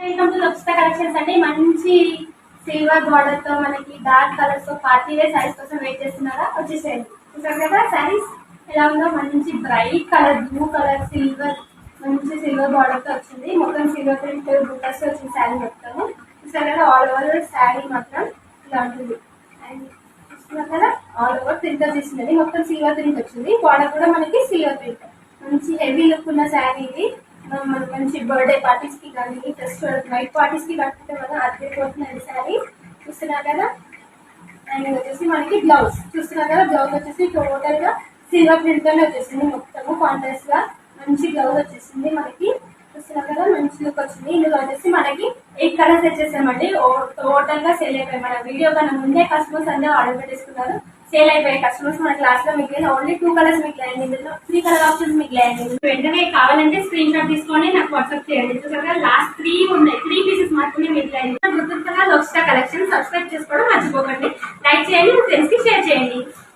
Welcome to లక్షిత collections అండి. మంచి silver border తో మనకి డార్క్ కలర్స్ తో పార్టీ వేర్ సారీస్ కోసం వెయిట్ చేస్తున్నారా? వచ్చేసేయండి. చూసారు కదా సారీస్ ఎలా ఉందో, మంచి bright colour blue colour silver, మంచి సిల్వర్ బార్డర్ తో వచ్చింది. మొత్తం సిల్వర్ ప్రింట్ బుట్టర్స్ వచ్చింది శారీ మొత్తం. చూసారు కదా ఆల్ ఓవర్ శారీ మాత్రం ఇలా ఉంటుంది. అండ్ చూస్తున్నారు కదా ఆల్ ఓవర్ ప్రింట్ వచ్చేసింది. మొత్తం సిల్వర్ ప్రింట్ వచ్చింది. బార్డర్ కూడా మనకి సిల్వర్ ప్రింట్. మంచి హెవీ లుక్ ఉన్న శారీ ఇది. మంచి బర్త్డే పార్టీస్ కి కానీ ఫెస్టివల్ నైట్ పార్టీస్ కి కట్టుకుంటే మనం అద్దెపోతుంది శారీ. చూస్తున్నారు కదా. అండ్ వచ్చేసి మనకి బ్లౌజ్ చూస్తున్నారు కదా. బ్లౌజ్ వచ్చేసి టోటల్ గా సిల్వర్ ప్రింట్ తోనే వచ్చేసింది. మొత్తము కాంట్రాస్ట్ గా మంచి బ్లౌజ్ వచ్చేసింది మనకి. చూస్తున్నారు కదా మంచి లుక్ వచ్చింది. ఇందులో వచ్చేసి మనకి 8 కలర్స్ వచ్చేసామండి. టోటల్ గా సేల్ అయిపోయి మన వీడియో కన్నా ముందే కస్టమర్స్ అందరూ ఆర్డర్ పెట్టేసుకున్నారు. సేల్ అయిపోయాయి కస్టమర్స్. మన క్లాస్ లో మిగిలిన ఓన్లీ 2 కలర్స్ మిగిలింది. ఇందులో 3 కలర్ ఆప్షన్స్ మిగిలింది. వెంటనే కావాలంటే స్క్రీన్ షాట్ తీసుకొని నాకు వాట్సాప్ చేయండి. చూసారు లాస్ట్ 3 ఉన్నాయి. 3 పీసెస్ మాత్రమే మిగిలింది. గుర్తుండగా లక్షిత కలెక్షన్ సబ్స్క్రైబ్ చేసుకోవడం మర్చిపోకండి. లైక్ చేయండి, మీ ఫ్రెండ్స్ కి షేర్ చేయండి.